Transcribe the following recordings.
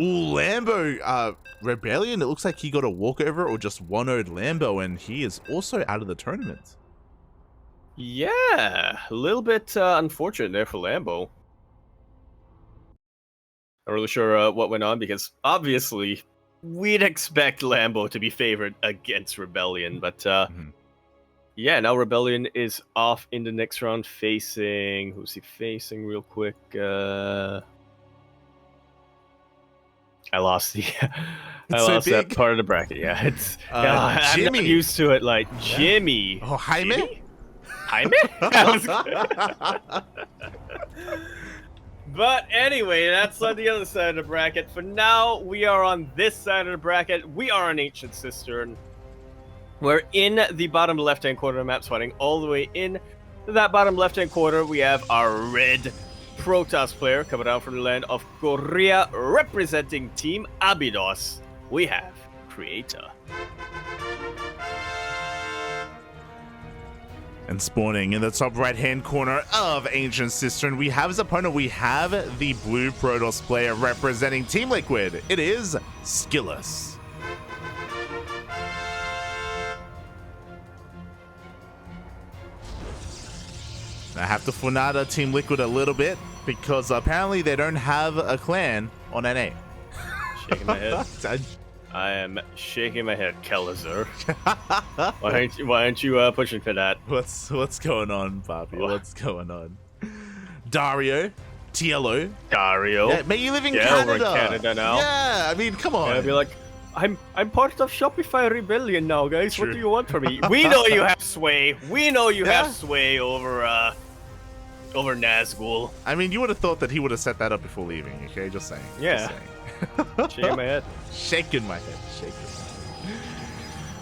Ooh, Lambo, Rebellion, it looks like he got a walkover or just 1-0'd Lambo, and he is also out of the tournament. Yeah, a little bit unfortunate there for Lambo. Not really sure what went on, because obviously we'd expect Lambo to be favored against Rebellion, but yeah, now Rebellion is off in the next round facing... Who's he facing real quick? I lost the... I lost that part of the bracket. Yeah, it's... I'm not used to it. Like, Jimmy. Yeah. Oh, Jaime? Jimmy? Jaime? But anyway, that's on the other side of the bracket. For now, we are on this side of the bracket. We are on Ancient Cistern. We're in the bottom left-hand corner of the map, swatting all the way in that bottom left-hand corner. We have our red Protoss player coming out from the land of Korea, representing Team Abydos. We have Creator. And spawning in the top right-hand corner of Ancient Cistern, we have his opponent. We have the blue Protoss player representing Team Liquid. It is SKillous. I have to Funada Team Liquid a little bit because apparently they don't have a clan on NA. Shaking my head. I am shaking my head, Kelazur. Why aren't you pushing for that? What's going on, Bobby? What's going on? Dario, TLO. Dario. Yeah, mate, you live in Canada. Canada. We're in Canada now. Yeah, I mean, come on. Yeah, I'd be like, I'm part of Shopify Rebellion now, guys. True. What do you want from me? We know you have sway. We know you have sway over Nazgul. I mean, you would have thought that he would have set that up before leaving. Okay, just saying. Yeah. Just saying. Shaking my head. Shaking my head.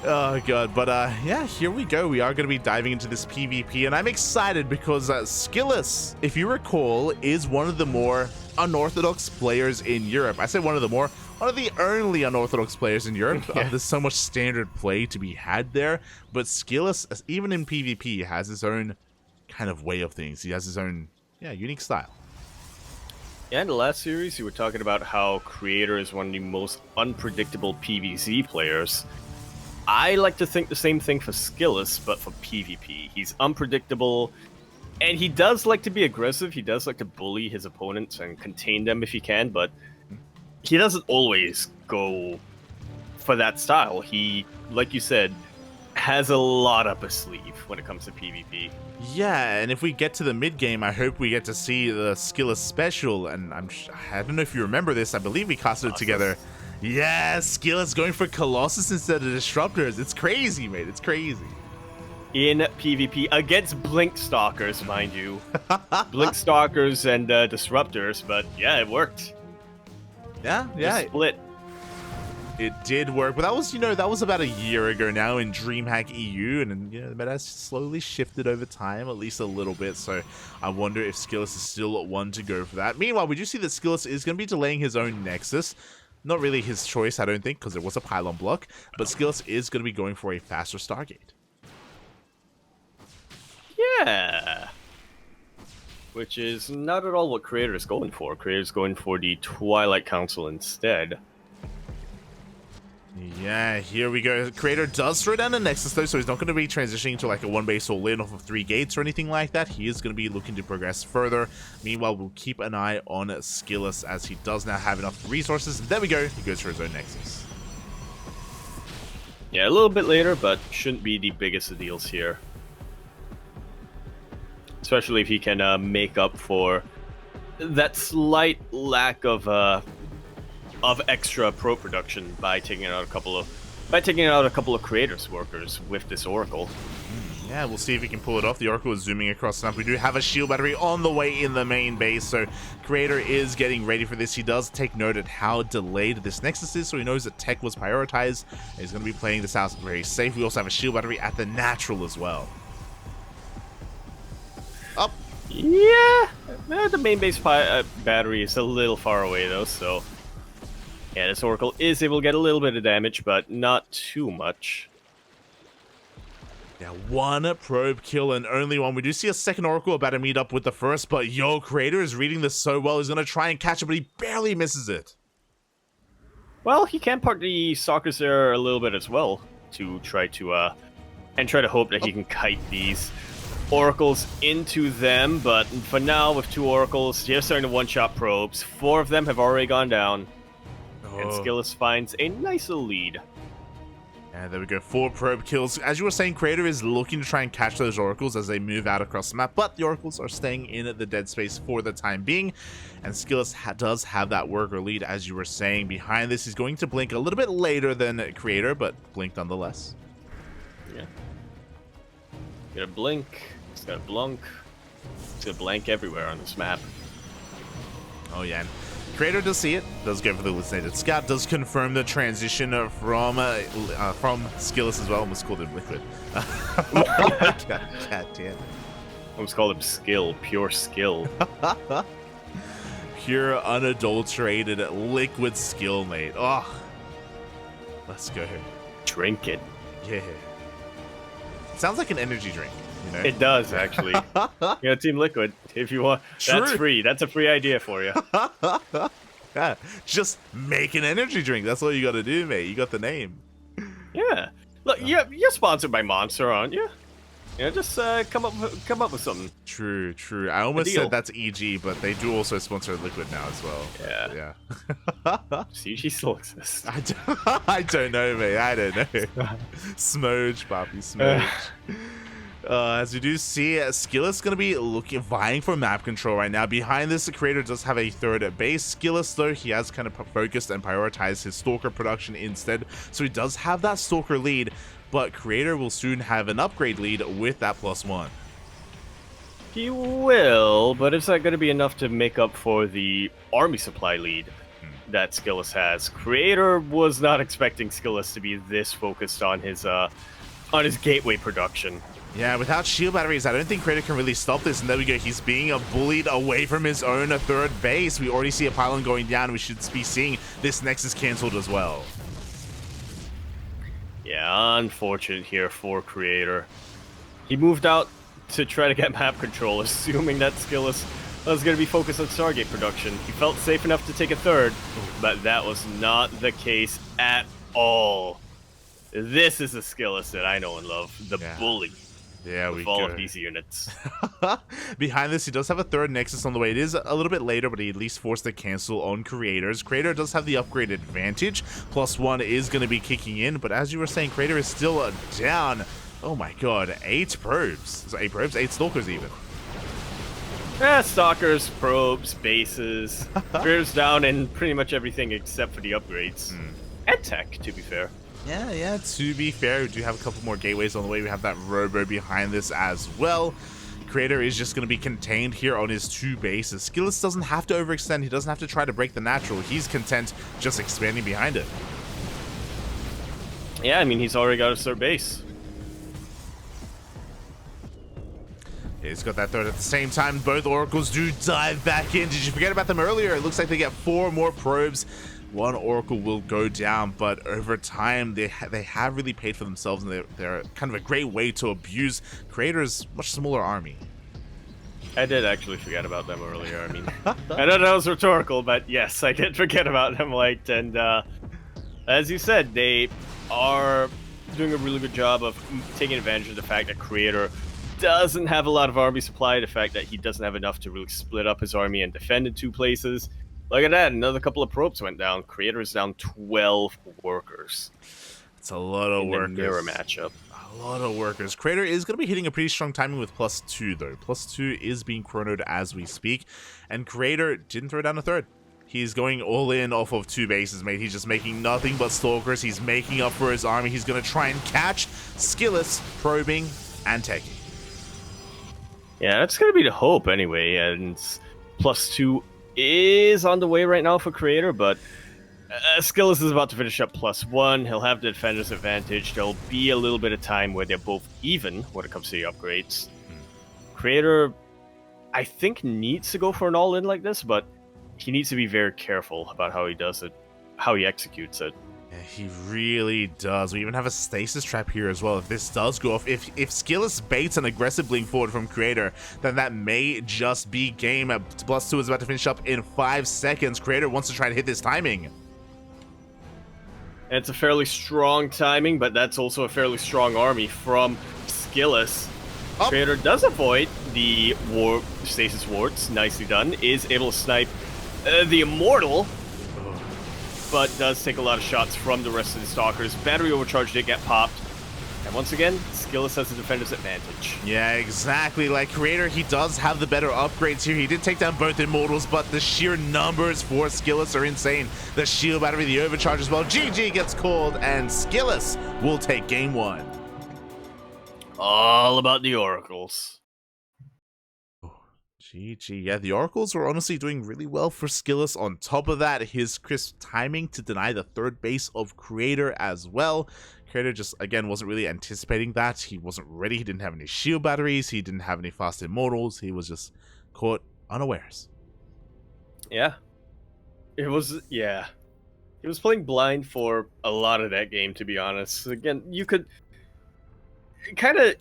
Oh god, but yeah, here we go. We are going to be diving into this PvP, and I'm excited because SKillous, if you recall, is one of the more unorthodox players in Europe. I say one of the only unorthodox players in Europe. There's so much standard play to be had there, but SKillous, even in PvP, has his own kind of way of things. He has his own, unique style. Yeah, in the last series, you were talking about how Creator is one of the most unpredictable PvZ players. I like to think the same thing for SKillous, but for PvP. He's unpredictable, and he does like to be aggressive. He does like to bully his opponents and contain them if he can, but he doesn't always go for that style. He, like you said, has a lot up his sleeve when it comes to PvP. Yeah, and if we get to the mid game, I hope we get to see the SKillous special. And I don't know if you remember this. I believe we casted it together. Yeah, SKillous going for Colossus instead of Disruptors. It's crazy, mate. It's crazy. In PvP against Blink Stalkers, mind you. Blink Stalkers and Disruptors, but yeah, it worked. Yeah. Just split. It did work, but that was about a year ago now in DreamHack EU, and the meta has slowly shifted over time, at least a little bit. So I wonder if SKillous is still one to go for that. Meanwhile, we do see that SKillous is going to be delaying his own Nexus. Not really his choice, I don't think, because it was a pylon block, but SKillous is going to be going for a faster Stargate. Yeah. Which is not at all what Creator is going for. Creator is going for the Twilight Council instead. Yeah, here we go. Creator does throw down the Nexus though, so he's not going to be transitioning to like a one-base all-in off of 3 gates or anything like that. He is going to be looking to progress further. Meanwhile, we'll keep an eye on SKillous as he does now have enough resources. There we go. He goes for his own Nexus. Yeah, a little bit later, but shouldn't be the biggest of deals here. Especially if he can make up for that slight lack of extra pro production by taking out a couple of Creator's workers with this Oracle. Yeah, we'll see if he can pull it off. The Oracle is zooming across the map. We do have a shield battery on the way in the main base, so Creator is getting ready for this. He does take note at how delayed this Nexus is, so he knows that tech was prioritized. He's going to be playing this out very safe. We also have a shield battery at the natural as well. Up. Yeah, the main base battery is a little far away though, so yeah, this Oracle is able to get a little bit of damage, but not too much. Yeah, one probe kill and only one. We do see a second Oracle about to meet up with the first, but Creator is reading this so well. He's going to try and catch it, but he barely misses it. Well, he can park the stalkers there a little bit as well to try to hope that he can kite these oracles into them. But for now, with 2 oracles, just starting to one-shot probes. 4 of them have already gone down, and SKillous finds a nice little lead. And there we go, 4 probe kills. As you were saying, Creator is looking to try and catch those oracles as they move out across the map, but the oracles are staying in the dead space for the time being. And SKillous does have that worker lead, as you were saying. Behind this, he's going to blink a little bit later than Creator, but blink nonetheless. Yeah. Got a blink. It's got a blunk. It's got a blank everywhere on this map. Oh yeah. And Creator does see it, does go for the hallucinated scout, does confirm the transition from SKillous as well. Almost called him Liquid. God damn. Almost called him skill, pure skill. Pure, unadulterated, liquid skill, mate. Oh, let's go. Drink it. Yeah. Sounds like an energy drink. You know? It does, actually. Team Liquid, if you want. True. That's free. That's a free idea for you. Yeah, just make an energy drink. That's all you got to do, mate. You got the name. Yeah. Look, you're sponsored by Monster, aren't you? Just come up with something. True. I almost said that's EG, but they do also sponsor Liquid now as well. Yeah. CG still exists. I don't know, mate. I don't know. Smoge, Poppy, Smoge. As you do see, SKillous going to be vying for map control right now. Behind this, the Creator does have a 3rd base. SKillous, though, he has kind of focused and prioritized his Stalker production instead. So he does have that Stalker lead, but Creator will soon have an upgrade lead with that +1. He will, but is that going to be enough to make up for the army supply lead that SKillous has? Creator was not expecting SKillous to be this focused on his gateway production. Yeah, without shield batteries, I don't think Creator can really stop this. And there we go. He's being bullied away from his own 3rd base. We already see a pylon going down. We should be seeing this Nexus cancelled as well. Yeah, unfortunate here for Creator. He moved out to try to get map control, assuming that SKillous was going to be focused on Stargate production. He felt safe enough to take a 3rd, but that was not the case at all. This is the SKillous that I know and love, the bully. Yeah, with all of these units. Behind this, he does have a 3rd Nexus on the way. It is a little bit later, but he at least forced to cancel on Creators. Creator does have the upgrade advantage. +1 is going to be kicking in, but as you were saying, Creator is still down. Oh my god, 8 probes. So 8 probes? 8 Stalkers even. Yeah, Stalkers, probes, bases. Creator's down in pretty much everything except for the upgrades. And tech, to be fair. Yeah, to be fair, we do have a couple more gateways on the way. We have that Robo behind this as well. Creator is just going to be contained here on his 2 bases. SKillous doesn't have to overextend. He doesn't have to try to break the natural. He's content just expanding behind it. Yeah, I mean, he's already got a 3rd base. Yeah, he's got that 3rd at the same time. Both Oracles do dive back in. Did you forget about them earlier? It looks like they get 4 more probes. 1 Oracle will go down, but over time they have really paid for themselves, and they're kind of a great way to abuse Creator's much smaller army. I did actually forget about them earlier. I mean, I know that was rhetorical, but yes, I did forget about them. And as you said, they are doing a really good job of taking advantage of the fact that Creator doesn't have a lot of army supply, the fact that he doesn't have enough to really split up his army and defend in 2 places. Look at that, another couple of probes went down. Creator is down 12 workers. It's a lot of workers. In the mirror matchup. A lot of workers. Creator is going to be hitting a pretty strong timing with +2, though. +2 is being chronoed as we speak. And Creator didn't throw down a 3rd. He's going all in off of 2 bases, mate. He's just making nothing but Stalkers. He's making up for his army. He's going to try and catch SKillous, probing, and taking. Yeah, that's going to be the hope anyway. And +2 is on the way right now for Creator, but SKillous is about to finish up +1. He'll have the defender's advantage. There'll be a little bit of time where they're both even when it comes to the upgrades. Creator, I think, needs to go for an all-in like this, but he needs to be very careful about how he does it, how he executes it. Yeah, he really does. We even have a stasis trap here as well. If this does go off, if SKillous baits an aggressive blink forward from Creator, then that may just be game. +2 is about to finish up in 5 seconds. Creator wants to try to hit this timing. And it's a fairly strong timing, but that's also a fairly strong army from SKillous. Oh. Creator does avoid the stasis wards, nicely done. Is able to snipe the Immortal, but does take a lot of shots from the rest of the Stalkers. Battery overcharge did get popped. And once again, SKillous has the defender's advantage. Yeah, exactly. Like Creator, he does have the better upgrades here. He did take down both Immortals, but the sheer numbers for SKillous are insane. The shield battery, the overcharge as well. GG gets called, and SKillous will take game 1. All about the Oracles. GG. Yeah, the Oracles were honestly doing really well for SKillous. On top of that, his crisp timing to deny the third base of Creator as well. Creator just, again, wasn't really anticipating that. He wasn't ready. He didn't have any shield batteries. He didn't have any fast Immortals. He was just caught unawares. Yeah. It was, yeah. He was playing blind for a lot of that game, to be honest. Again, you could kind of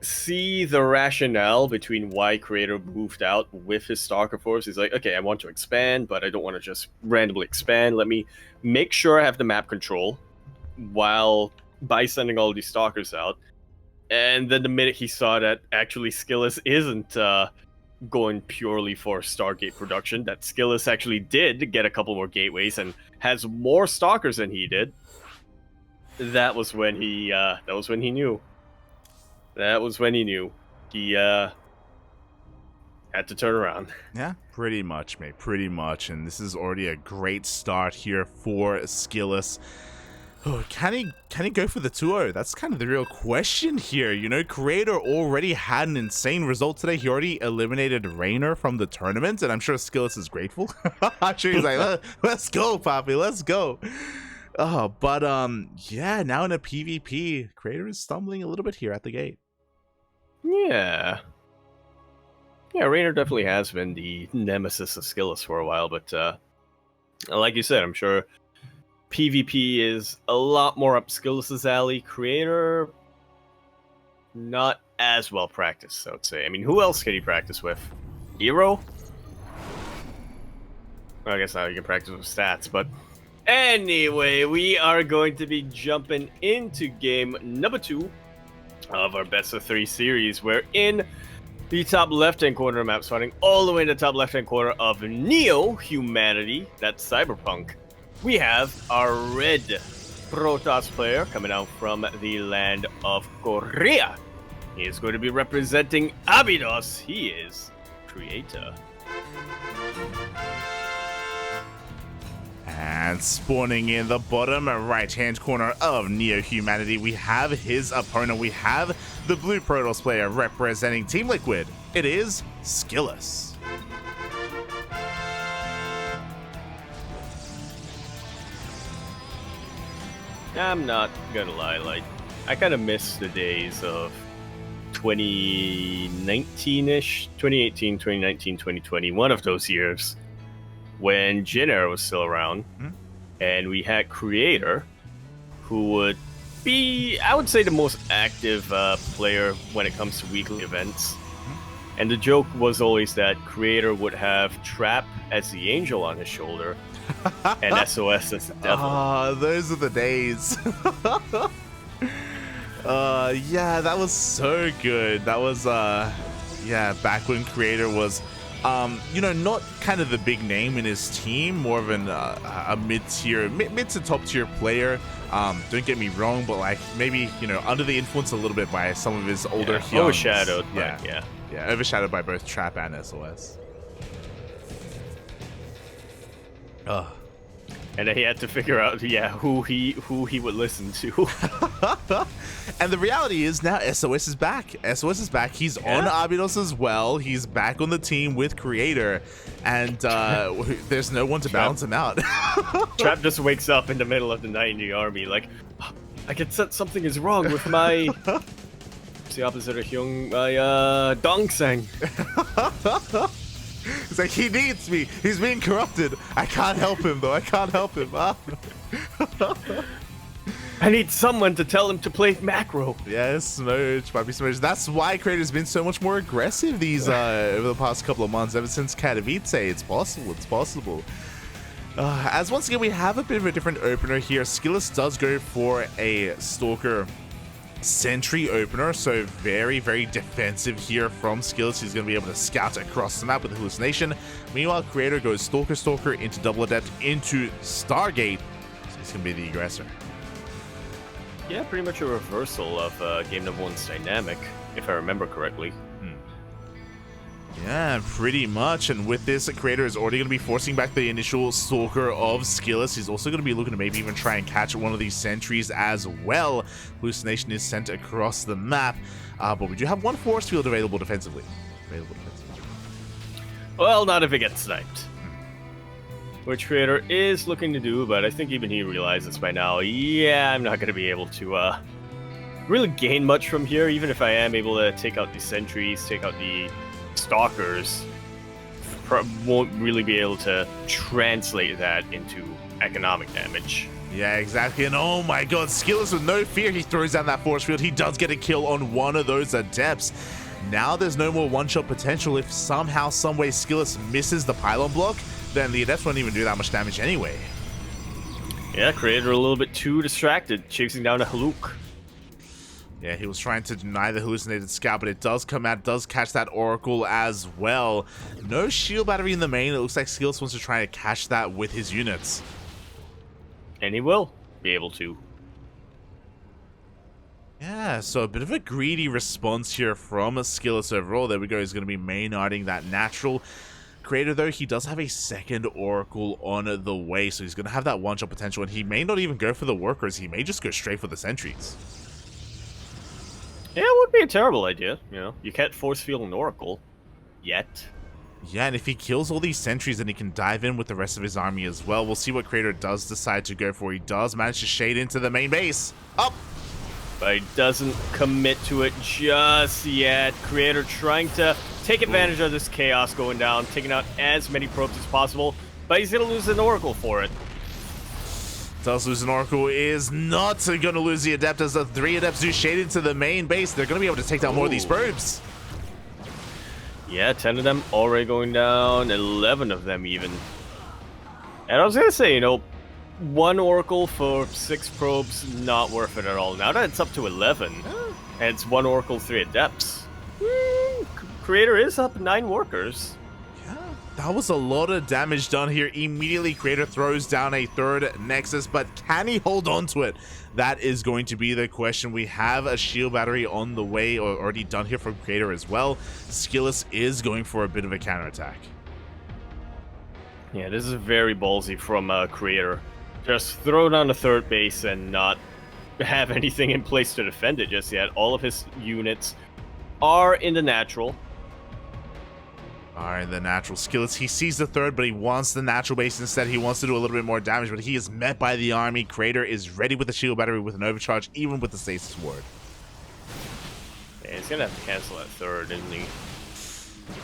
see the rationale between why Creator moved out with his Stalker force. He's like, okay, I want to expand, but I don't want to just randomly expand. Let me make sure I have the map control while by sending all these Stalkers out. And then the minute he saw that actually SKillous isn't going purely for Stargate production, that SKillous actually did get a couple more gateways and has more Stalkers than he did, that was when he knew. That was when he knew. He had to turn around. Yeah, pretty much, mate. Pretty much. And this is already a great start here for SKillous. Oh, can he go for the 2-0? That's kind of the real question here. You know, Creator already had an insane result today. He already eliminated Raynor from the tournament, and I'm sure SKillous is grateful. I'm sure he's like, let's go, Poppy, let's go. But yeah, now in a PvP, Creator is stumbling a little bit here at the gate. Yeah. Yeah, Raynor definitely has been the nemesis of SKillous for a while, but like you said, I'm sure PvP is a lot more up SKillous's alley. Creator, not as well practiced, I would say. I mean, who else can he practice with? Hero? Well, I guess now you can practice with stats, but anyway, we are going to be jumping into game number 2 of our best of 3 series. We're in the top left-hand corner of map, starting all the way in the top left-hand corner of Neo-Humanity, that's Cyberpunk. We have our red Protoss player coming out from the land of Korea. He is going to be representing Abydos. He is Creator. And spawning in the bottom right-hand corner of Neo-Humanity, we have his opponent. We have the blue Protoss player representing Team Liquid. It is SKillous. I'm not gonna lie, like, I kind of miss the days of 2019-ish, 2018, 2019, 2020, one of those years when Jin Era was still around, and we had Creator, who would be, I would say, the most active player when it comes to weekly events. And the joke was always that Creator would have Trap as the angel on his shoulder, and SOS as the devil. Ah, those are the days. Yeah, that was so good. That was, yeah, back when Creator was, you know, not kind of the big name in his team, more of a mid to top tier player. Don't get me wrong, but like maybe, you know, under the influence a little bit by some of his older hyungs. Overshadowed, yeah, overshadowed by both Trap and SOS. And then he had to figure out, who he would listen to. And the reality is now SOS is back. SOS is back. He's on Abydos as well. He's back on the team with Creator, and there's no one to balance him out. Trap just wakes up in the middle of the night in the army, like, I can sense something is wrong with my. It's the opposite of Hyung, my Dongsang. It's like, he needs me. He's being corrupted. I can't help him, though. I can't help him. I need someone to tell him to play macro. Yes, Smudge, Bobby Smudge. That's why Creator's been so much more aggressive these over the past couple of months, ever since Katowice. It's possible. It's possible. As once again, we have a bit of a different opener here. SKillous does go for a Stalker Sentry opener, so very, very defensive here from SKillous. He's going to be able to scout across the map with Hallucination. Meanwhile, Creator goes Stalker into Double Adept into Stargate, so he's going to be the aggressor. Yeah, pretty much a reversal of game number 1's dynamic, if I remember correctly. Yeah, pretty much. And with this, Creator is already going to be forcing back the initial Stalker of SKillous. He's also going to be looking to maybe even try and catch one of these sentries as well. Hallucination is sent across the map, but we do have one force field available defensively. Well, not if it gets sniped. Which Creator is looking to do, but I think even he realizes by now, yeah, I'm not going to be able to really gain much from here, even if I am able to take out the sentries, take out the Stalkers. Won't really be able to translate that into economic damage. Yeah, exactly. And oh my god, SKillous with no fear, he throws down that force field. He does get a kill on one of those Adepts. Now there's no more one-shot potential. If somehow, someway SKillous misses the pylon block, then the Adepts won't even do that much damage anyway. Yeah, Creator a little bit too distracted, chasing down a Haluk. Yeah, he was trying to deny the hallucinated scout, but it does come out, does catch that Oracle as well. No shield battery in the main. It looks like SKillous wants to try to catch that with his units. And he will be able to. Yeah, so a bit of a greedy response here from SKillous overall. There we go. He's going to be main-arding that natural. Creator, though, he does have a second Oracle on the way, so he's going to have that one-shot potential, and he may not even go for the workers. He may just go straight for the sentries. Yeah, it would be a terrible idea, you know. You can't force field an Oracle yet. Yeah, and if he kills all these sentries, then he can dive in with the rest of his army as well. We'll see what Creator does decide to go for. He does manage to shade into the main base. Up! But he doesn't commit to it just yet. Creator trying to take advantage of this chaos going down, taking out as many probes as possible, but he's going to lose an Oracle for it. Does lose an Oracle, is not going to lose the Adept, as the 3 Adepts do shade into the main base. They're going to be able to take down more of these probes. Yeah, 10 of them already going down, 11 of them even. And I was going to say, you know, 1 Oracle for 6 probes, not worth it at all. Now that it's up to 11, and it's 1 Oracle, 3 Adepts, Creator is up 9 workers. That was a lot of damage done here. Immediately, Creator throws down a 3rd Nexus, but can he hold on to it? That is going to be the question. We have a shield battery on the way, or already done here from Creator as well. SKillous is going for a bit of a counterattack. Yeah, this is very ballsy from Creator. Just throw down a 3rd base and not have anything in place to defend it just yet. All of his units are in the natural. Alright, the natural. SKillous, he sees the 3rd, but he wants the natural base instead. He wants to do a little bit more damage, but he is met by the army. Creator is ready with the shield battery with an overcharge, even with the stasis ward. Yeah, he's gonna have to cancel that 3rd, isn't he?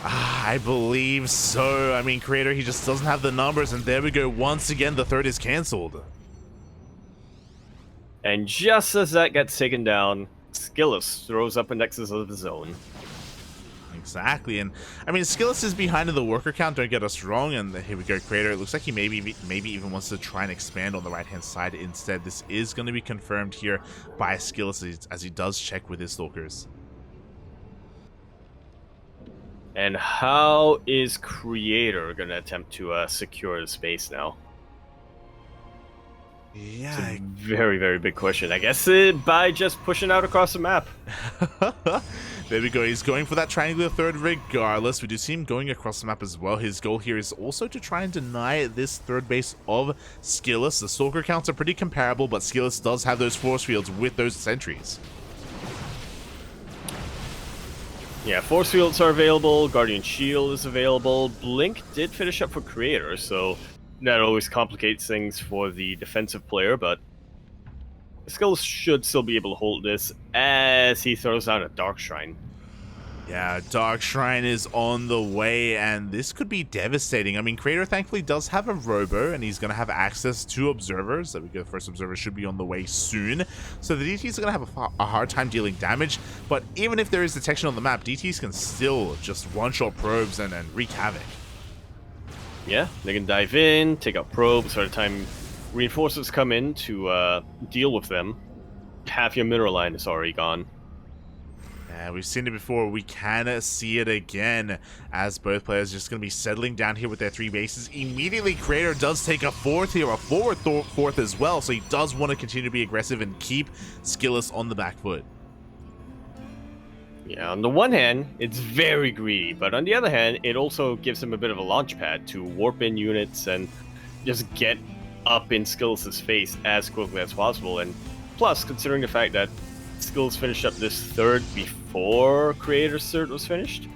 I believe so. I mean, Creator, he just doesn't have the numbers, and there we go. Once again, the 3rd is canceled. And just as that gets taken down, SKillous throws up a Nexus of his own. Exactly, and I mean, SKillous is behind in the worker count, don't get us wrong, and here we go, Creator. It looks like he maybe even wants to try and expand on the right-hand side instead. This is going to be confirmed here by SKillous as he does check with his Stalkers. And how is Creator going to attempt to secure the space now? Yeah, it's a very, very big question. I guess by just pushing out across the map. There we go. He's going for that triangular 3rd regardless. We do see him going across the map as well. His goal here is also to try and deny this 3rd base of SKillous. The Stalker counts are pretty comparable, but SKillous does have those force fields with those sentries. Yeah, force fields are available. Guardian Shield is available. Blink did finish up for Creator, so that always complicates things for the defensive player, but SKillous should still be able to hold this as he throws down a Dark Shrine. Yeah, Dark Shrine is on the way, and this could be devastating. I mean, Creator thankfully does have a robo, and he's going to have access to observers. There we go, the first observer should be on the way soon. So the DTs are going to have a hard time dealing damage, but even if there is detection on the map, DTs can still just one-shot probes and wreak havoc. Yeah, they can dive in, take out probes, by the time reinforcements come in to deal with them, half your mineral line is already gone. Yeah, we've seen it before. We can see it again as both players just going to be settling down here with their 3 bases. Immediately, Creator does take a fourth here, a forward fourth as well, so he does want to continue to be aggressive and keep SKillous on the back foot. Yeah, on the one hand, it's very greedy, but on the other hand, it also gives him a bit of a launch pad to warp in units and just get up in Skillous' face as quickly as possible. And plus, considering the fact that Skillous finished up this third before Creator's third was finished,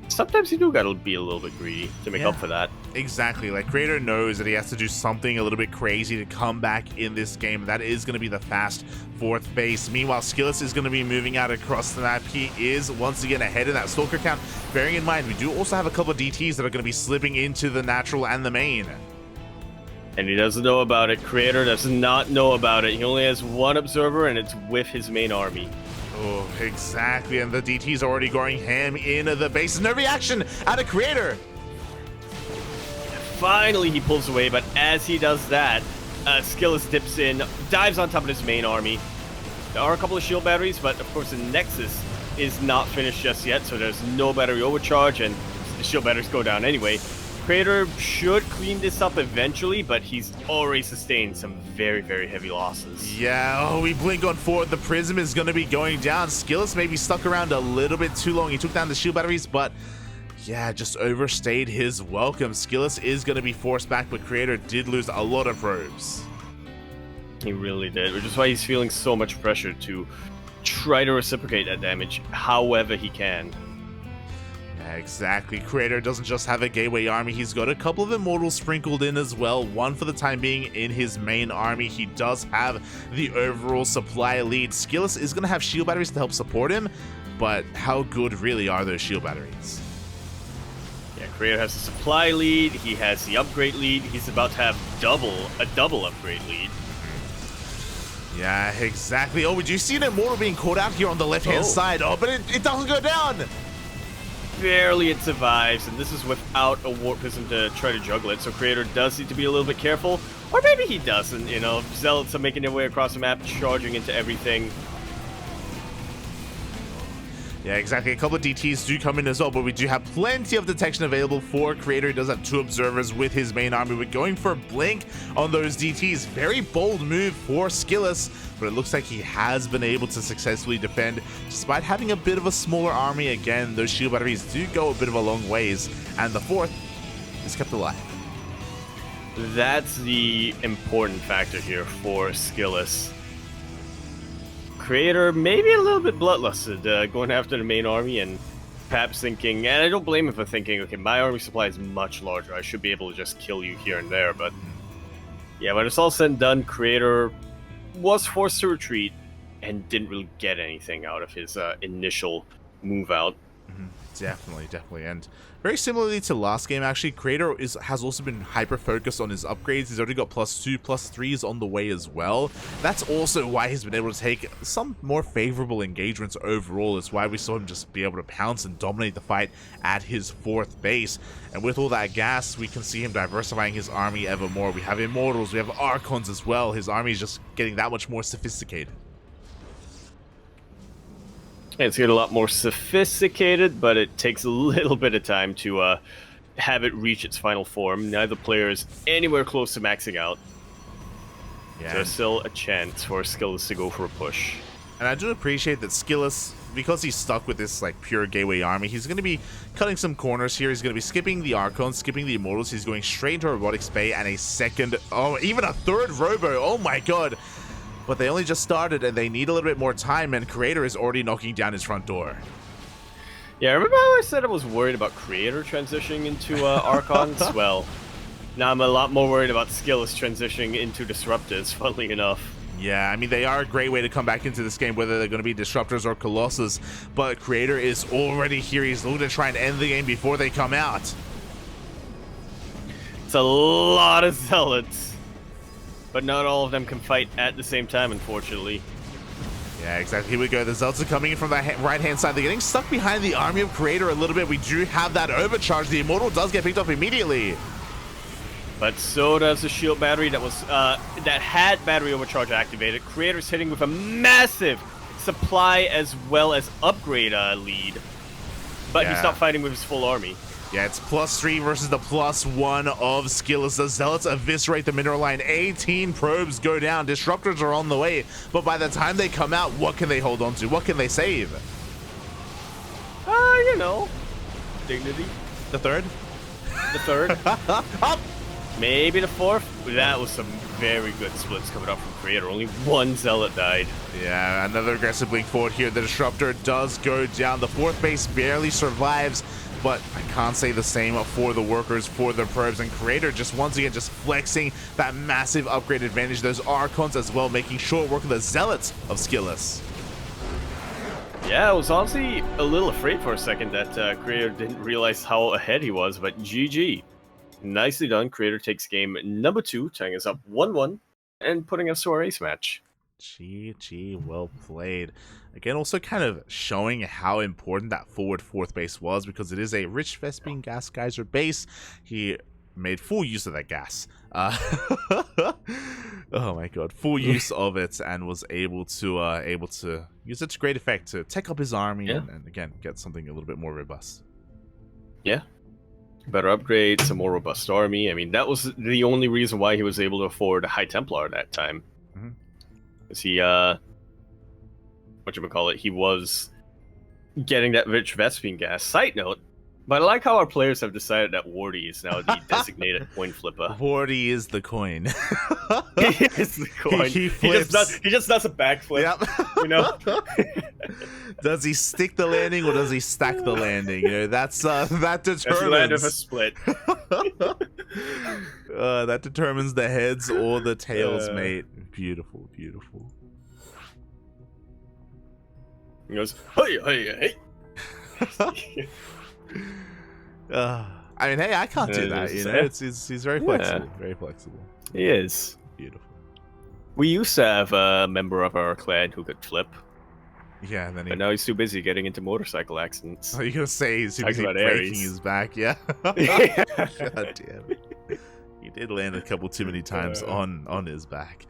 sometimes you do gotta be a little bit greedy to make up for that. Exactly. Like, Creator knows that he has to do something a little bit crazy to come back in this game. That is going to be the fast 4th base. Meanwhile, Skillous is going to be moving out across the map. He is once again ahead in that Stalker count. Bearing in mind, we do also have a couple of DTs that are going to be slipping into the natural and the main. And he doesn't know about it. Creator does not know about it. He only has one observer, and it's with his main army. Oh, exactly. And the DT's already going ham in the base. No reaction out of Creator. Finally, he pulls away, but as he does that, Skillous dips in, dives on top of his main army. There are a couple of shield batteries, but of course the Nexus is not finished just yet, so there's no battery overcharge, and the shield batteries go down anyway. Creator should clean this up eventually, but he's already sustained some very, very heavy losses. Yeah, oh, we blink on forward. The Prism is going to be going down. Skillous maybe stuck around a little bit too long. He took down the shield batteries, but yeah, just overstayed his welcome. Skillous is going to be forced back, but Creator did lose a lot of probes. He really did, which is why he's feeling so much pressure to try to reciprocate that damage however he can. Exactly. Creator doesn't just have a gateway army, he's got a couple of immortals sprinkled in as well. One for the time being in his main army. He does have the overall supply lead. Skillous is going to have shield batteries to help support him, but how good really are those shield batteries? Yeah, Creator has the supply lead, he has the upgrade lead, he's about to have a double upgrade lead. Yeah, exactly. Oh, would you see an immortal being caught out here on the left-hand side? Oh, but it doesn't go down! Barely it survives, and this is without a warp prism to try to juggle it, so Creator does need to be a little bit careful. Or maybe he doesn't, you know. Zealots are making their way across the map, charging into everything. Yeah, exactly. A couple of DTs do come in as well, but we do have plenty of detection available for Creator. He does have 2 observers with his main army. We're going for a blink on those DTs. Very bold move for Skillous, but it looks like he has been able to successfully defend despite having a bit of a smaller army. Again, those shield batteries do go a bit of a long ways, and the 4th is kept alive. That's the important factor here for Skillous. Creator maybe a little bit bloodlusted, going after the main army and perhaps thinking, and I don't blame him for thinking, okay, my army supply is much larger, I should be able to just kill you here and there, but yeah, when it's all said and done, Creator was forced to retreat and didn't really get anything out of his initial move out. Definitely, and very similarly to last game, actually, Creator has also been hyper-focused on his upgrades. He's already got +2, +3s on the way as well. That's also why he's been able to take some more favorable engagements overall. It's why we saw him just be able to pounce and dominate the fight at his 4th base. And with all that gas, we can see him diversifying his army ever more. We have Immortals, we have Archons as well. His army is just getting that much more sophisticated. It's getting a lot more sophisticated, but it takes a little bit of time to have it reach its final form. Neither player is anywhere close to maxing out. Yeah. So there's still a chance for Skillous to go for a push. And I do appreciate that Skillous, because he's stuck with this like pure gateway army, he's going to be cutting some corners here. He's going to be skipping the Archons, skipping the Immortals. He's going straight into Robotics Bay and a second, even a 3rd Robo. Oh my god. But they only just started and they need a little bit more time, and Creator is already knocking down his front door. Yeah, remember how I said I was worried about Creator transitioning into Archons? Well, now I'm a lot more worried about Skillous transitioning into Disruptors, funnily enough. Yeah, I mean, they are a great way to come back into this game, whether they're going to be Disruptors or Colossus, but Creator is already here. He's looking to try and end the game before they come out. It's a lot of Zealots. But not all of them can fight at the same time, unfortunately. Yeah, exactly. Here we go. The Zealots are coming in from the right-hand side. They're getting stuck behind the army of Creator a little bit. We do have that overcharge. The Immortal does get picked up immediately. But so does the shield battery that was that had battery overcharge activated. Creator's hitting with a massive supply as well as upgrade lead. But he's not fighting with his full army. Yeah, it's +3 versus the +1 of SKillous. The Zealots eviscerate the mineral line. 18 probes go down. Disruptors are on the way. But by the time they come out, what can they hold on to? What can they save? You know, dignity. The third? The third. Up! Maybe the fourth. That was some very good splits coming up from Creator. Only one Zealot died. Yeah, another aggressive blink forward here. The Disruptor does go down. The fourth base barely survives, but I can't say the same for the workers, for the probes, and Creator just once again just flexing that massive upgrade advantage. Those Archons as well, making short work of the Zealots of SKillous. Yeah, I was honestly a little afraid for a second that Creator didn't realize how ahead he was, but GG. Nicely done. Creator takes game number 2, tying us up 1-1 and putting us to our ace match. GG, well played. Again, also kind of showing how important that forward fourth base was, because it is a rich Vespene gas geyser base. He made full use of that gas. Oh my god, full use of it, and was able to use it to great effect to tech up his army and again get something a little bit more robust. Yeah. Better upgrade, some more robust army. I mean, that was the only reason why he was able to afford a High Templar at that time. Because he, whatchamacallit, he was getting that rich Vespene gas. Side note, but I like how our players have decided that Wardy is now the designated coin flipper. Wardy is the coin. He is the coin. He flips. He just does a backflip. Yep. You know? Does he stick the landing or does he stack the landing? You know, that's that determines. Does he land with a split? That determines the heads or the tails, mate. Beautiful, beautiful. He goes, hey, hey. I mean, hey, I can't do that. You know, he's very flexible, very flexible. He is Beautiful. We used to have a member of our clan who could flip. Yeah, and then but now he's too busy getting into motorcycle accidents. Oh, you're gonna say he's too busy breaking his back? Yeah. God damn it. He did land a couple too many times on his back.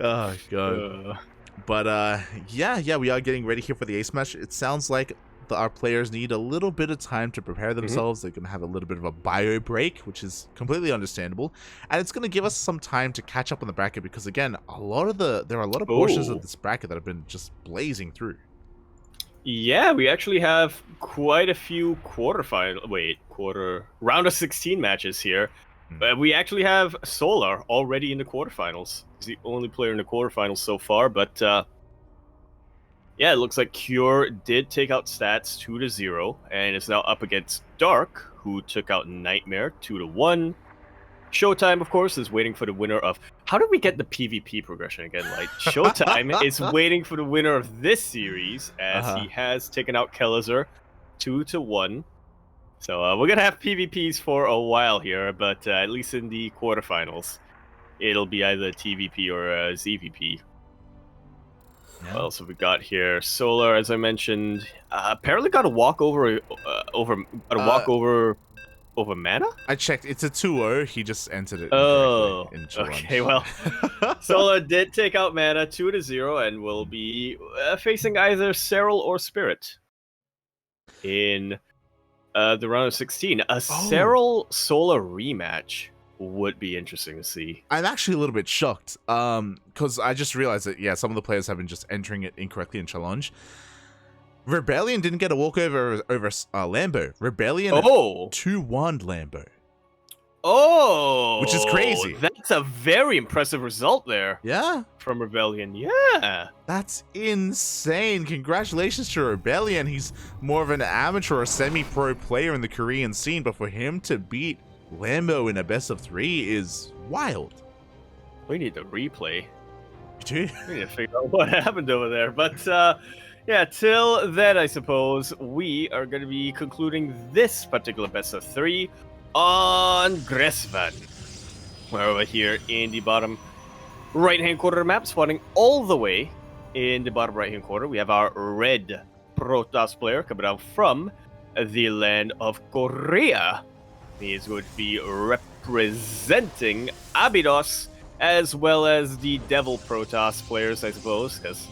Oh god. But yeah, we are getting ready here for the ace match. It sounds like our players need a little bit of time to prepare themselves. They're going to have a little bit of a bio break, which is completely understandable. And it's going to give us some time to catch up on the bracket because, again, there are a lot of portions of this bracket that have been just blazing through. Yeah, we actually have quite a few round of 16 matches here. But we actually have Solar already in the quarterfinals. He's the only player in the quarterfinals so far, but yeah, it looks like Cure did take out Stats 2-0, and is now up against Dark, who took out Nightmare 2-1. Showtime, of course, is waiting for the winner of... How did we get the PvP progression again? Like, Showtime is waiting for the winner of this series, as he has taken out Kellizer 2-1. So we're going to have PvPs for a while here, but at least in the quarterfinals, it'll be either TVP or ZVP. Yeah. What else have we got here? Solar, as I mentioned, apparently got a walk over mana. I checked. It's a 2-0. He just entered it. Oh, okay. Well, Solar did take out mana 2-0 and will be facing either Serral or Spirit in the round of 16. A Serral Solar rematch would be interesting to see. I'm actually a little bit shocked because I just realized that some of the players have been just entering it incorrectly in challenge. Rebellion didn't get a walkover over Lambo. Rebellion 2-1 Lambo. Oh, which is crazy. That's a very impressive result there. Yeah, from Rebellion. Yeah, that's insane. Congratulations to Rebellion. He's more of an amateur or semi-pro player in the Korean scene, but for him to beat Lambo in a best of 3 is wild. We need the replay. You do? We need to figure out what happened over there. But yeah, till then, I suppose we are going to be concluding this particular best of 3 on Gresvan. We're over here in the bottom right-hand corner of the map, spawning all the way in the bottom right-hand corner. We have our red Protoss player coming out from the land of Korea. He is going to be representing Abydos, as well as the Devil Protoss players, I suppose, because,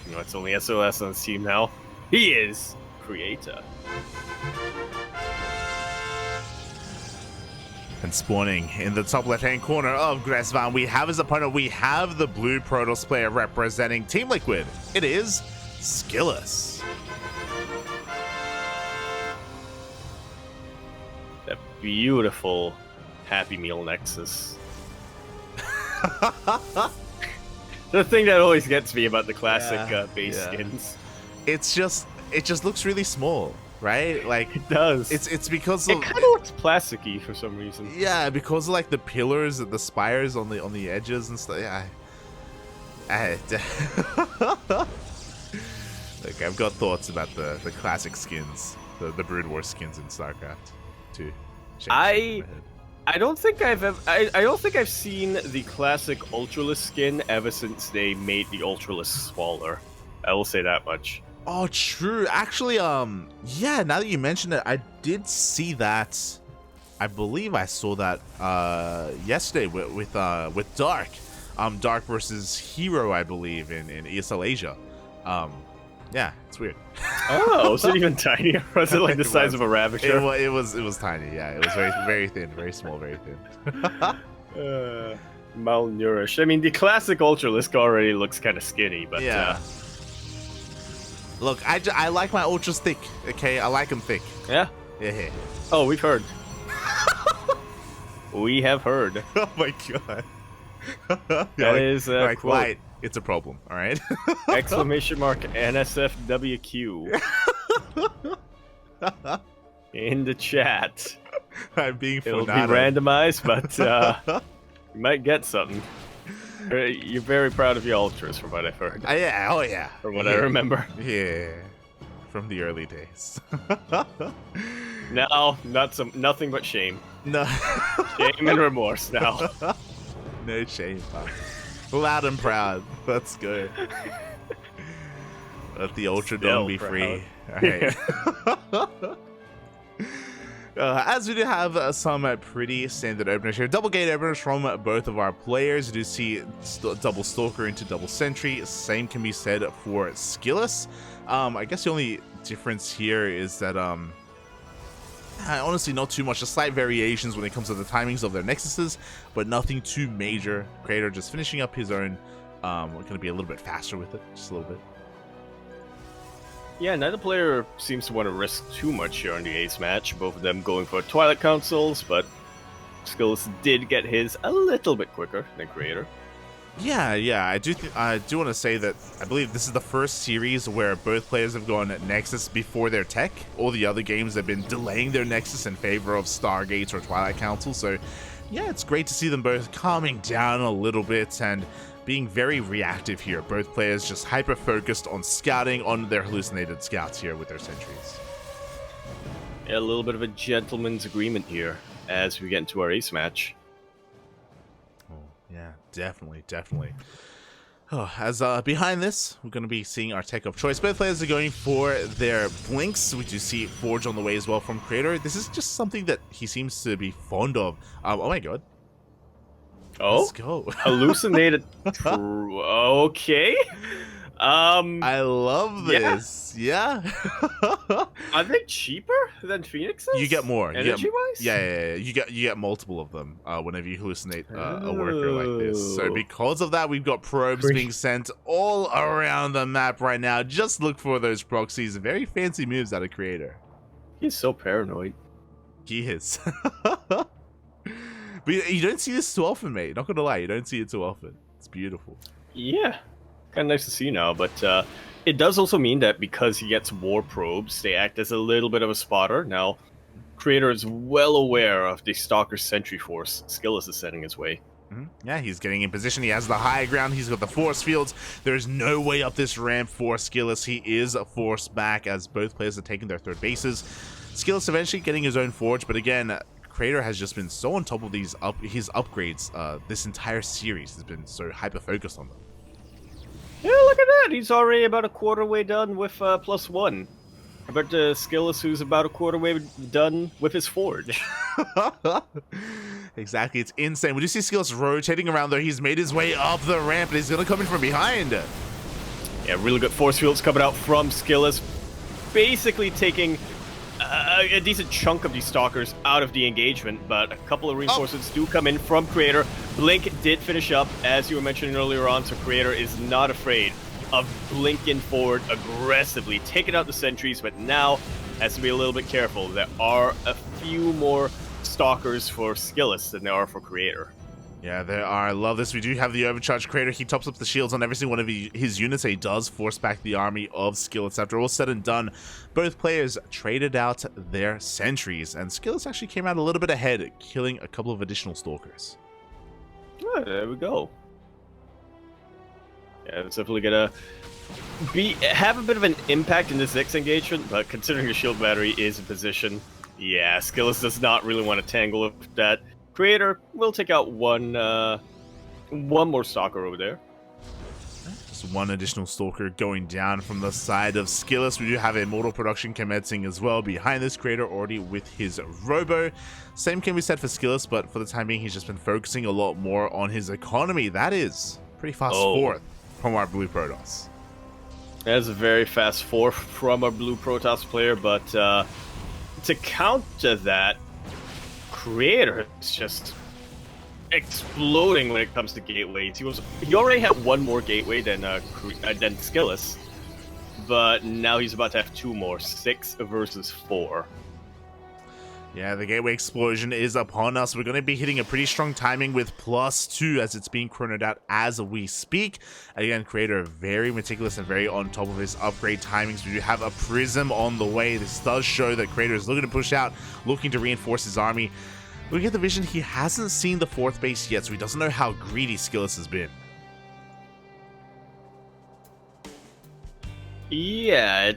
you know, it's only SOS on the team now. He is Creator. And spawning in the top left-hand corner of Gressvan, we have his opponent. We have the blue Protoss player representing Team Liquid. It is SKillous. That beautiful Happy Meal Nexus. The thing that always gets me about the classic base skins. It just looks really small, right? Like it does. It's because it kind of looks plasticky for some reason. Yeah, because of like the pillars and the spires on the edges and stuff. Yeah. Look, I've got thoughts about the classic skins, the Brood War skins in StarCraft 2. I don't think I don't think I've seen the classic Ultralisk skin ever since they made the Ultralisk smaller. I will say that much. Oh, true. Actually, yeah, now that you mention it, I did see that. I believe I saw that yesterday with Dark. Dark versus Hero, I believe, in ESL Asia. Yeah, it's weird. Oh, was it even tinier? Was it like the size of a Ravager? It was tiny. Yeah, it was very thin, very small, very thin. Malnourished. I mean, the classic Ultralisk already looks kind of skinny, but yeah. Look, I like my Ultras thick. Okay, I like them thick. Yeah. Yeah. Oh, we've heard. We have heard. Oh my god. That is like, quote. Light, it's a problem. All right. Exclamation mark NSFWQ. In the chat. I'm being It'll be randomized, but you might get something. You're very proud of your Ultras, from what I've heard. Yeah, oh yeah. From what I remember. Yeah. From the early days. No, nothing but shame. No. Shame and remorse now. No shame, pal. Loud and proud. Let's go. Let the Ultra Dome be free. Alright. As we do have some pretty standard openers here. Double gate openers from both of our players. You do see double Stalker into double Sentry. Same can be said for SKillous. I guess the only difference here is that honestly not too much. Just slight variations when it comes to the timings of their nexuses, but nothing too major. Creator just finishing up his own. Going to be a little bit faster with it, just a little bit. Yeah, neither player seems to want to risk too much here on the ace match. Both of them going for Twilight Councils, but SKillous did get his a little bit quicker than Creator. Yeah, I do want to say that I believe this is the first series where both players have gone Nexus before their tech. All the other games have been delaying their Nexus in favor of Stargates or Twilight Council. So, yeah, it's great to see them both calming down a little bit and being very reactive here. Both players just hyper-focused on scouting on their hallucinated scouts here with their sentries. Yeah, a little bit of a gentleman's agreement here as we get into our ace match. Oh, yeah, definitely. Oh, as behind this, we're going to be seeing our tech of choice. Both players are going for their blinks. We do see Forge on the way as well from Creator. This is just something that he seems to be fond of. Oh my god. Oh, let's go. Hallucinated. Okay. I love this. Yeah. Are they cheaper than Phoenixes? You get more. Energy-wise? Yeah. You get multiple of them whenever you hallucinate a worker like this. So because of that, we've got probes being sent all around the map right now. Just look for those proxies. Very fancy moves out of Creator. He's so paranoid. He is. But you don't see this too often, mate. Not gonna lie, you don't see it too often. It's beautiful. Yeah. Kind of nice to see now, but it does also mean that because he gets war probes, they act as a little bit of a spotter. Now, Creator is well aware of the Stalker Sentry Force SKillous is sending his way. Yeah, he's getting in position. He has the high ground. He's got the force fields. There's no way up this ramp for SKillous. He is forced back as both players are taking their third bases. SKillous eventually getting his own forge, but again, Creator has just been so on top of his upgrades. This entire series has been so hyper-focused on them. Yeah, look at that. He's already about a quarter way done with +1. How about SKillous, who's about a quarter way done with his forge? Exactly, it's insane. We do see SKillous rotating around though. He's made his way up the ramp and he's gonna come in from behind. Yeah, really good force fields coming out from SKillous, basically taking a decent chunk of these stalkers out of the engagement, but a couple of reinforcements do come in from Creator. Blink did finish up, as you were mentioning earlier on, so Creator is not afraid of blinking forward aggressively, taking out the sentries, but now has to be a little bit careful. There are a few more stalkers for SKillous than there are for Creator. Yeah, there are. I love this. We do have the overcharged Creator. He tops up the shields on every single one of his units. He does force back the army of SKillous. After all said and done, both players traded out their sentries, and SKillous actually came out a little bit ahead, killing a couple of additional stalkers. Oh, there we go. Yeah, it's definitely gonna have a bit of an impact in this next engagement, but considering the shield battery is in position, yeah, SKillous does not really want to tangle with that. Creator will take out one more stalker over there. Just one additional stalker going down from the side of SKillous. We do have a mortal production commencing as well behind this Creator already with his robo. Same can be said for SKillous, but for the time being, he's just been focusing a lot more on his economy. That is pretty fast fourth from our blue Protoss. That's a very fast fourth from our blue Protoss player, but to counter that, Creator is just exploding when it comes to gateways. He already had one more gateway than SKillous, but now he's about to have two more, 6 versus 4. Yeah, the gateway explosion is upon us. We're going to be hitting a pretty strong timing with +2 as it's being chronoed out as we speak. Again, Creator very meticulous and very on top of his upgrade timings. We do have a prism on the way. This does show that Creator is looking to push out, looking to reinforce his army. Looking at the vision, he hasn't seen the 4th base yet, so he doesn't know how greedy SKillous has been. Yeah,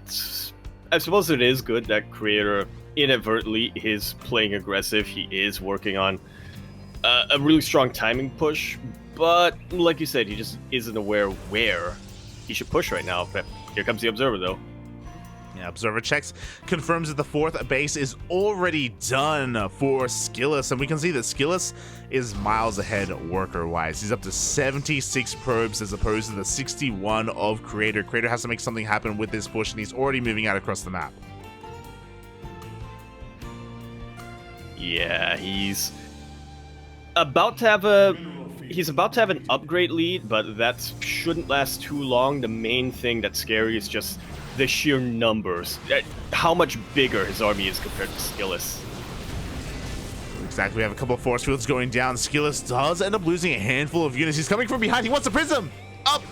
I suppose it is good that Creator inadvertently is playing aggressive. He is working on a really strong timing push, but like you said, he just isn't aware where he should push right now. But here comes the Observer, though. Yeah, Observer checks, confirms that the 4th base is already done for SKillous, and we can see that SKillous is miles ahead worker-wise. He's up to 76 probes as opposed to the 61 of Creator. Creator has to make something happen with this push, and he's already moving out across the map. Yeah, he's about to have an upgrade lead, but that shouldn't last too long. The main thing that's scary is just the sheer numbers. How much bigger his army is compared to SKillous. Exactly, we have a couple of force fields going down. SKillous does end up losing a handful of units. He's coming from behind. He wants a prism. Up.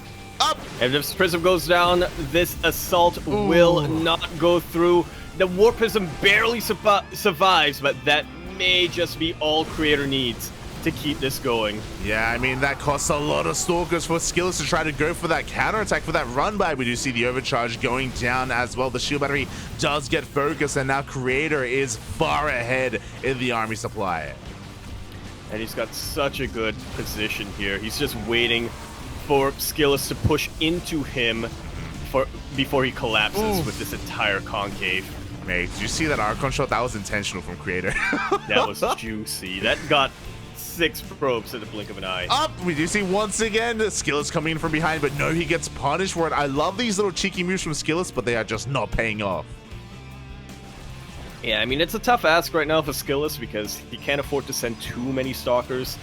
And if this prism goes down, this assault will not go through. The war prism barely survives, but that may just be all Creator needs to keep this going. Yeah, I mean, that costs a lot of stalkers for SKillous to try to go for that counterattack, for that run by. We do see the overcharge going down as well. The shield battery does get focused, and now Creator is far ahead in the army supply. And he's got such a good position here. He's just waiting for SKillous to push into him before he collapses with this entire concave. Mate, did you see that Archon shot? That was intentional from Creator. That was juicy. That got 6 probes in the blink of an eye. Up! We do see once again SKillous coming in from behind, but no, he gets punished for it. I love these little cheeky moves from SKillous, but they are just not paying off. Yeah, I mean, it's a tough ask right now for SKillous because he can't afford to send too many stalkers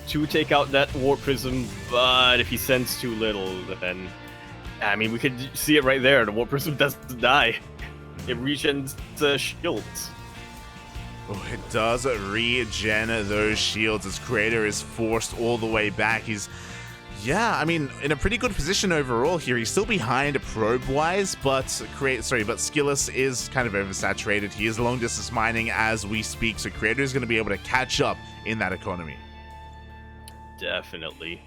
to take out that Warp Prism, but if he sends too little, then... I mean, we could see it right there. The Warp Prism doesn't die. It regens the shields. Oh, it does regen those shields as Creator is forced all the way back. He's, yeah, I mean, in a pretty good position overall here. He's still behind probe-wise, but SKillous is kind of oversaturated. He is long distance mining as we speak, so Creator is going to be able to catch up in that economy. Definitely.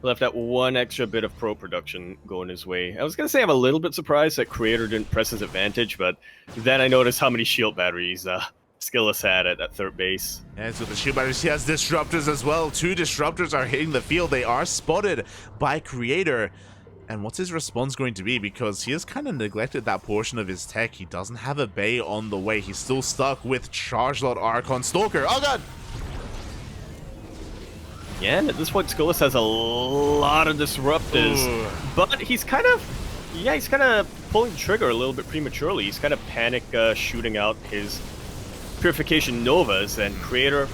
Left that one extra bit of pro production going his way. I was going to say I'm a little bit surprised that Creator didn't press his advantage, but then I noticed how many shield batteries SKillous had at that 3rd base. And so the shield batteries, he has disruptors as well. 2 disruptors are hitting the field. They are spotted by Creator. And what's his response going to be? Because he has kind of neglected that portion of his tech. He doesn't have a bay on the way. He's still stuck with Charge Lot Archon Stalker. Oh god! Yeah, and at this point, SKillous has a lot of disruptors, Ooh. but he's kind of pulling the trigger a little bit prematurely. He's kind of panic shooting out his Purification Novas, and Creator,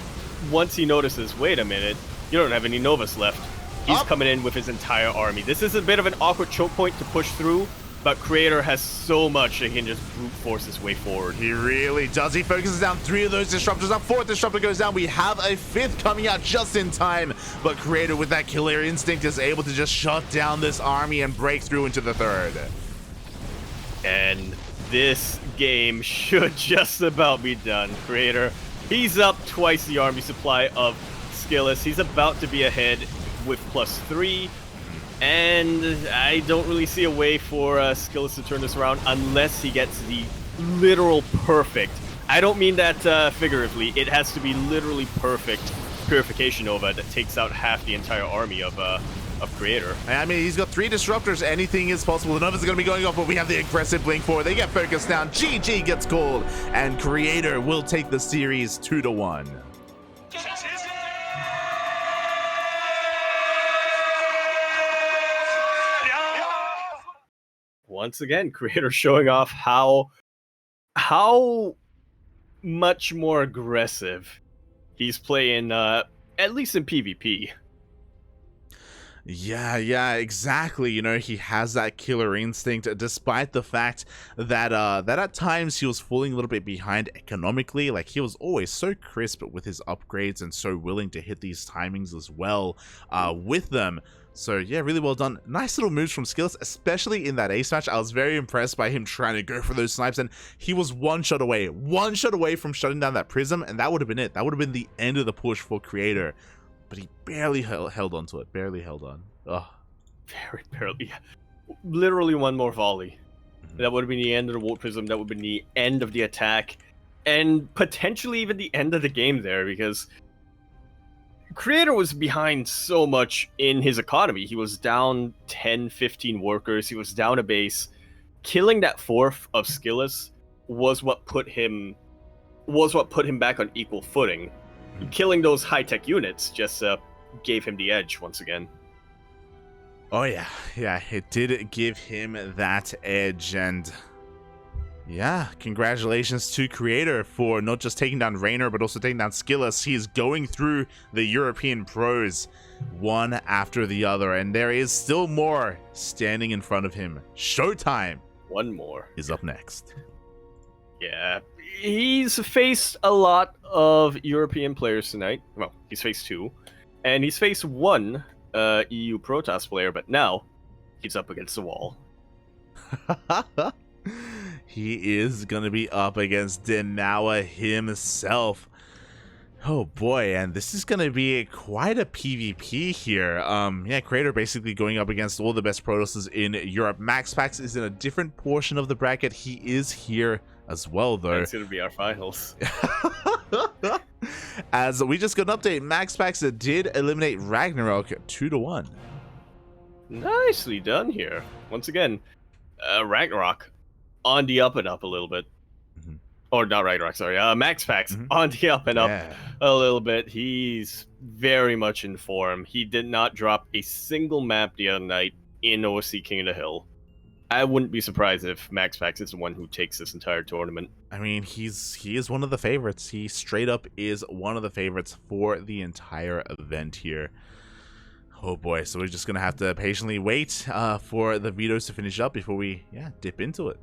once he notices, wait a minute, you don't have any Novas left, he's coming in with his entire army. This is a bit of an awkward choke point to push through, but Creator has so much that he can just brute force his way forward. He really does. He focuses down 3 of those disruptors. Now 4th disruptor goes down. We have a 5th coming out just in time, but Creator with that killer instinct is able to just shut down this army and break through into the 3rd. And this game should just about be done. Creator, he's up twice the army supply of SKillous. He's about to be ahead with +3. And I don't really see a way for SKillous to turn this around unless he gets the literal perfect. I don't mean that figuratively. It has to be literally perfect Purification Nova that takes out half the entire army of Creator. I mean, he's got 3 disruptors. Anything is possible. The Novas are going to be going off, but we have the aggressive blink forward. They get focused down. GG gets called, and Creator will take the series 2-1. Once again, Creator showing off how much more aggressive he's playing, at least in PvP. Yeah, exactly. You know, he has that killer instinct, despite the fact that that at times he was falling a little bit behind economically. Like, he was always so crisp with his upgrades and so willing to hit these timings as well with them. So yeah, really well done. Nice little moves from SKillous, especially in that ace match. I was very impressed by him trying to go for those snipes, and he was one shot away from shutting down that prism, and that would have been it. That would have been the end of the push for Creator. But he barely held on to it. Barely held on. Ugh. Very barely. Literally one more volley. That would have been the end of the Warp Prism. That would have been the end of the attack. And potentially even the end of the game there, because Creator was behind so much in his economy. He was down 10, 15 workers. He was down a base. Killing that 4th of SKillous was what put him back on equal footing. Killing those high-tech units just gave him the edge once again. Oh yeah, it did give him that edge, and yeah, congratulations to Creator for not just taking down Raynor, but also taking down SKillous. He is going through the European pros one after the other, and there is still more standing in front of him. Showtime. One more is up next. Yeah, he's faced a lot of European players tonight. Well, he's faced 2, and he's faced 1 EU Protoss player, but now he's up against the wall. He is going to be up against Denawa himself. Oh boy, and this is going to be quite a PvP here. Yeah, Creator basically going up against all the best Protosses in Europe. MaxPax is in a different portion of the bracket. He is here as well, though. That's going to be our finals. As we just got an update, MaxPax did eliminate Ragnarok 2-1. Nicely done here. Once again, Ragnarok on the up and up a little bit. Or not Ragnarok, sorry. MaxPax on the up and up a little bit. He's very much in form. He did not drop a single map the other night in OSC King of the Hill. I wouldn't be surprised if MaxPax is the one who takes this entire tournament. I mean, he is one of the favorites. He straight up is one of the favorites for the entire event here. Oh boy, so we're just going to have to patiently wait for the vetoes to finish up before we dip into it.